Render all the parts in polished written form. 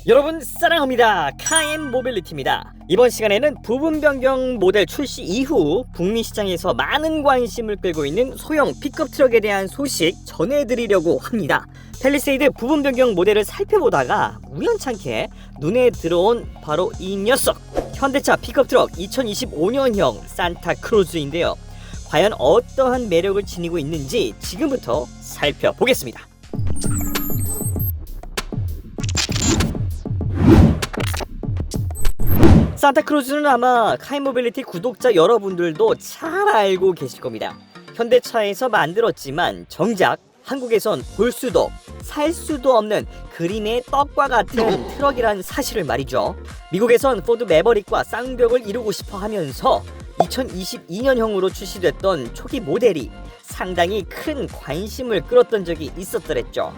여러분 사랑합니다. 카엔 모빌리티입니다. 이번 시간에는 부분 변경 모델 출시 이후 북미 시장에서 많은 관심을 끌고 있는 소형 픽업 트럭에 대한 소식 전해드리려고 합니다. 팰리세이드 부분 변경 모델을 살펴보다가 우연찮게 눈에 들어온 바로 이 녀석, 현대차 픽업 트럭 2025년형 산타크루즈인데요. 과연 어떠한 매력을 지니고 있는지 지금부터 살펴보겠습니다. 산타크루즈는 아마 카엔 모빌리티 구독자 여러분들도 잘 알고 계실 겁니다. 현대차에서 만들었지만 정작 한국에선 볼 수도 살 수도 없는 그림의 떡과 같은 트럭이란 사실을 말이죠. 미국에선 포드 매버릭과 쌍벽을 이루고 싶어 하면서 2022년형으로 출시됐던 초기 모델이 상당히 큰 관심을 끌었던 적이 있었더랬죠.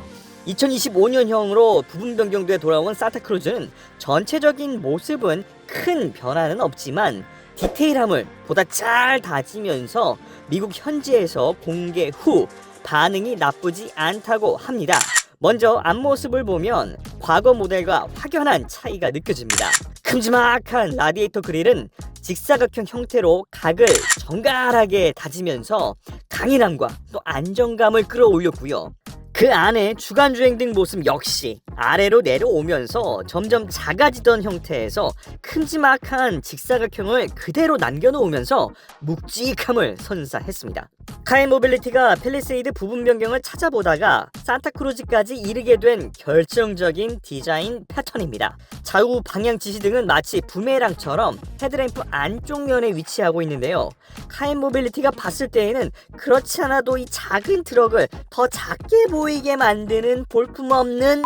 2025년형으로 부분 변경돼 돌아온 산타크루즈는 전체적인 모습은 큰 변화는 없지만 디테일함을 보다 잘 다지면서 미국 현지에서 공개 후 반응이 나쁘지 않다고 합니다. 먼저 앞모습을 보면 과거 모델과 확연한 차이가 느껴집니다. 큼지막한 라디에이터 그릴은 직사각형 형태로 각을 정갈하게 다지면서 강인함과 또 안정감을 끌어올렸고요. 그 안에 주간주행 등 모습 역시 아래로 내려오면서 점점 작아지던 형태에서 큼지막한 직사각형을 그대로 남겨놓으면서 묵직함을 선사했습니다. 카엔 모빌리티가 팰리세이드 부분 변경을 찾아보다가 산타크루즈까지 이르게 된 결정적인 디자인 패턴입니다. 좌우 방향 지시 등은 마치 부메랑처럼 헤드램프 안쪽 면에 위치하고 있는데요. 카엔 모빌리티가 봤을 때에는 그렇지 않아도 이 작은 트럭을 더 작게 보이게 만드는 볼품없는,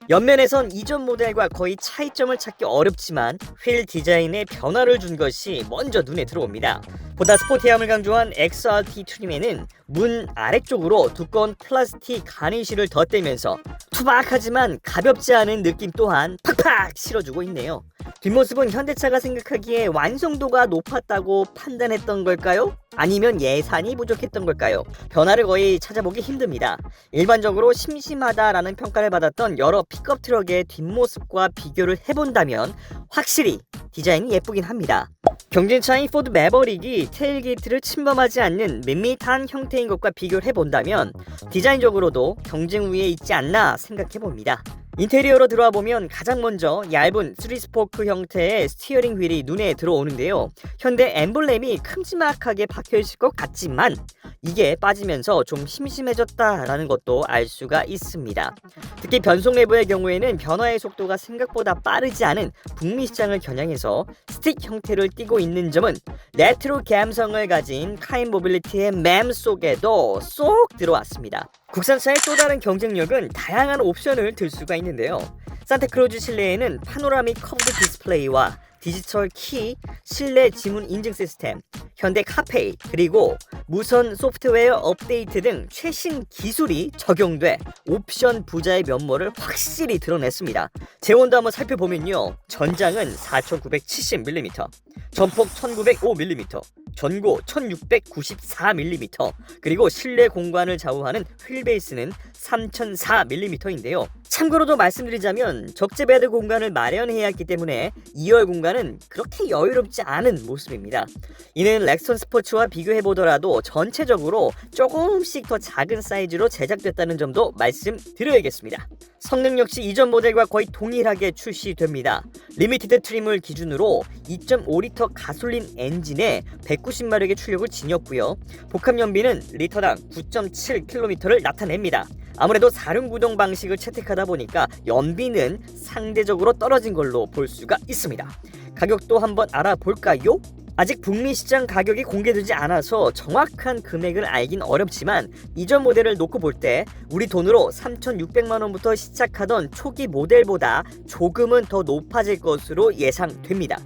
옆면에선 이전 모델과 거의 차이점을 찾기 어렵지만 휠 디자인에 변화를 준 것이 먼저 눈에 들어옵니다. 보다 스포티함을 강조한 XRT 트림에는 문 아래쪽으로 두꺼운 플라스틱 가니쉬를 덧대면서 투박하지만 가볍지 않은 느낌 또한 팍팍 실어주고 있네요. 뒷모습은 현대차가 생각하기에 완성도가 높았다고 판단했던 걸까요? 아니면 예산이 부족했던 걸까요? 변화를 거의 찾아보기 힘듭니다. 일반적으로 심심하다라는 평가를 받았던 여러 픽업 트럭의 뒷모습과 비교를 해본다면 확실히 디자인이 예쁘긴 합니다. 경쟁차인 포드 매버릭이 테일게이트를 침범하지 않는 밋밋한 형태인 것과 비교를 해본다면 디자인적으로도 경쟁 우위에 있지 않나 생각해봅니다. 인테리어로 들어와 보면 가장 먼저 얇은 3스포크 형태의 스티어링 휠이 눈에 들어오는데요. 현대 엠블렘이 큼지막하게 박혀있을 것 같지만 이게 빠지면서 좀 심심해졌다라는 것도 알 수가 있습니다. 특히 변속 내부의 경우에는 변화의 속도가 생각보다 빠르지 않은 북미 시장을 겨냥해서 스틱 형태를 띠고 있는 점은 레트로 감성을 가진 카엔 모빌리티의 맴 속에도 쏙 들어왔습니다. 국산차의 또 다른 경쟁력은 다양한 옵션을 들 수가 있는데요. 산타크루즈 실내에는 파노라믹 커브드 디스플레이와 디지털 키, 실내 지문 인증 시스템, 현대 카페이, 그리고 무선 소프트웨어 업데이트 등 최신 기술이 적용돼 옵션 부자의 면모를 확실히 드러냈습니다. 제원도 한번 살펴보면요. 전장은 4970mm, 전폭 1905mm, 전고 1694mm, 그리고 실내 공간을 좌우하는 휠베이스는 3004mm인데요. 참고로도 말씀드리자면 적재 베드 공간을 마련해야 했기 때문에 2열 공간은 그렇게 여유롭지 않은 모습입니다. 이는 렉선 스포츠와 비교해보더라도 전체적으로 조금씩 더 작은 사이즈로 제작됐다는 점도 말씀드려야겠습니다. 성능 역시 이전 모델과 거의 동일하게 출시됩니다. 리미티드 트림을 기준으로 2.5리터 가솔린 엔진에 190마력의 출력을 지녔고요. 복합 연비는 리터당 9.7km를 나타냅니다. 아무래도 4륜 구동 방식을 채택하다 보니까 연비는 상대적으로 떨어진 걸로 볼 수가 있습니다. 가격도 한번 알아볼까요? 아직 북미 시장 가격이 공개되지 않아서 정확한 금액을 알긴 어렵지만 이전 모델을 놓고 볼 때 우리 돈으로 3,600만원부터 시작하던 초기 모델보다 조금은 더 높아질 것으로 예상됩니다.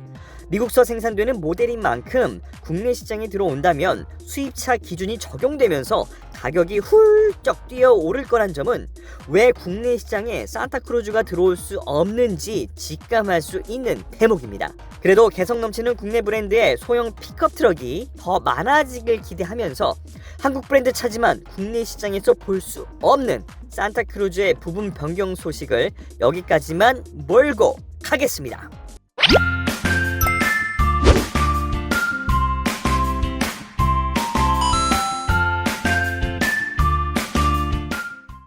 미국서 생산되는 모델인 만큼 국내 시장에 들어온다면 수입차 기준이 적용되면서 가격이 훌쩍 뛰어오를 거란 점은 왜 국내 시장에 산타크루즈가 들어올 수 없는지 직감할 수 있는 대목입니다. 그래도 개성 넘치는 국내 브랜드의 소형 픽업 트럭이 더 많아지길 기대하면서 한국 브랜드 차지만 국내 시장에서 볼 수 없는 산타크루즈의 부분 변경 소식을 여기까지만 몰고 가겠습니다.